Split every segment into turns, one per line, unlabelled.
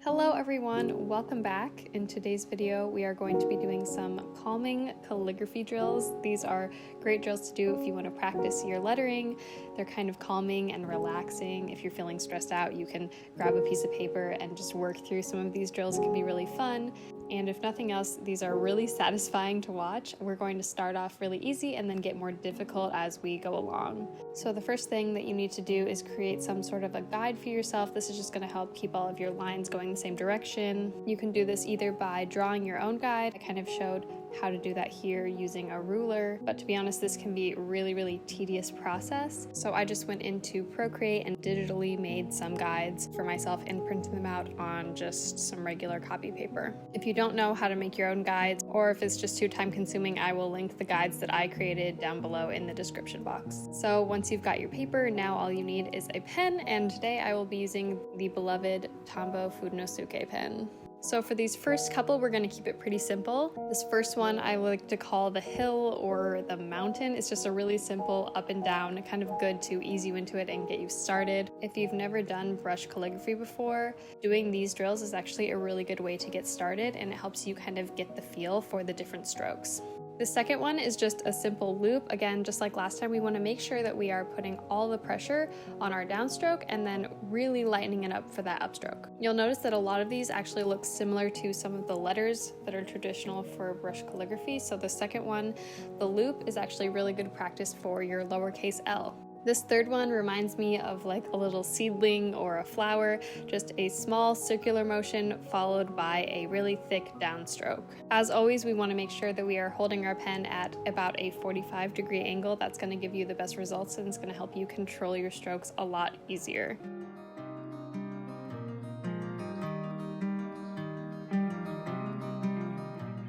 Hello everyone, welcome back. In today's video, we are going to be doing some calming calligraphy drills. These are great drills to do if you want to practice your lettering. They're kind of calming and relaxing. If you're feeling stressed out, you can grab a piece of paper and just work through some of these drills. It can be really fun. And if nothing else, these are really satisfying to watch. We're going to start off really easy and then get more difficult as we go along. So the first thing that you need to do is create some sort of a guide for yourself. This is just going to help keep all of your lines going the same direction. You can do this either by drawing your own guide. I kind of showed how to do that here using a ruler, but to be honest, this can be a really tedious process. So I just went into Procreate and digitally made some guides for myself and printed them out on just some regular copy paper. If you don't know how to make your own guides, or if it's just too time consuming, I will link the guides that I created down below in the description box. So once you've got your paper, now all you need is a pen, and today I will be using the beloved Tombow Funosuke pen. So for these first couple, we're going to keep it pretty simple. This first one I like to call the hill or the mountain. It's just a really simple up and down, kind of good to ease you into it and get you started. If you've never done brush calligraphy before, doing these drills is actually a really good way to get started, and it helps you kind of get the feel for the different strokes. The second one is just a simple loop. Again, just like last time, we want to make sure that we are putting all the pressure on our downstroke and then really lightening it up for that upstroke. You'll notice that a lot of these actually look similar to some of the letters that are traditional for brush calligraphy. So the second one, the loop, is actually really good practice for your lowercase l. This third one reminds me of like a little seedling or a flower, just a small circular motion followed by a really thick downstroke. As always, we want to make sure that we are holding our pen at about a 45-degree angle. That's going to give you the best results, and it's going to help you control your strokes a lot easier.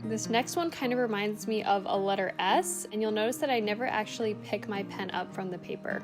This next one kind of reminds me of a letter S, and you'll notice that I never actually pick my pen up from the paper.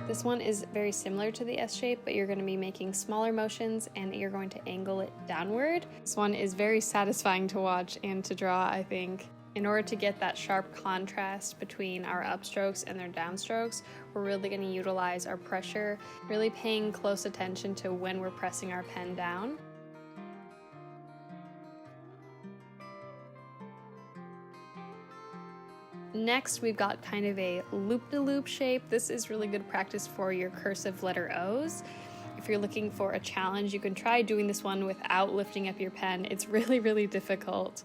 This one is very similar to the S shape, but you're going to be making smaller motions and you're going to angle it downward. This one is very satisfying to watch and to draw, I think. In order to get that sharp contrast between our upstrokes and their downstrokes, we're really going to utilize our pressure, really paying close attention to when we're pressing our pen down. Next, we've got kind of a loop-de-loop shape. This is really good practice for your cursive letter O's. If you're looking for a challenge, you can try doing this one without lifting up your pen. It's really difficult.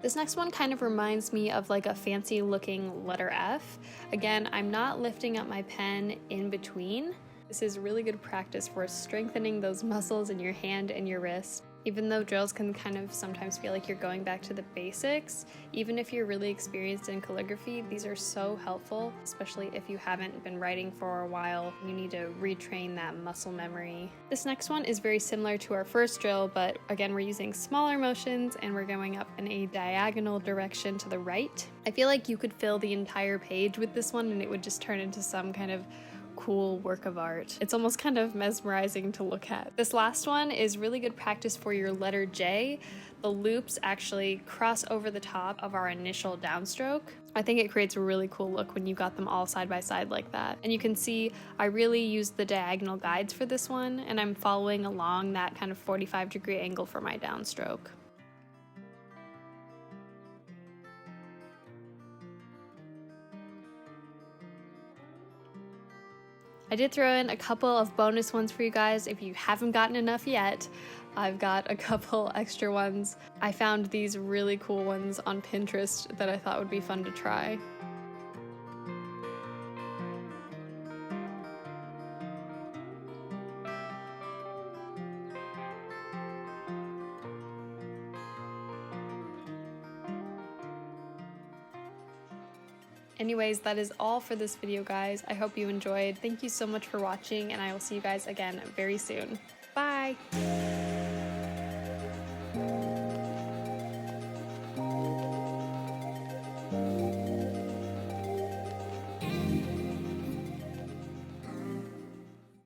This next one kind of reminds me of like a fancy looking letter F. Again, I'm not lifting up my pen in between. This is really good practice for strengthening those muscles in your hand and your wrist. Even though drills can kind of sometimes feel like you're going back to the basics, even if you're really experienced in calligraphy, these are so helpful, especially if you haven't been writing for a while. You need to retrain that muscle memory. This next one is very similar to our first drill, but again, we're using smaller motions and we're going up in a diagonal direction to the right. I feel like you could fill the entire page with this one and it would just turn into some kind of cool work of art. It's almost kind of mesmerizing to look at. This last one is really good practice for your letter J. The loops actually cross over the top of our initial downstroke. I think it creates a really cool look when you got them all side by side like that. And you can see I really used the diagonal guides for this one, and I'm following along that kind of 45-degree angle for my downstroke. I did throw in a couple of bonus ones for you guys if you haven't gotten enough yet. I've got a couple extra ones. I found these really cool ones on Pinterest that I thought would be fun to try. Anyways, that is all for this video, guys. I hope you enjoyed. Thank you so much for watching, and I will see you guys again very soon. Bye!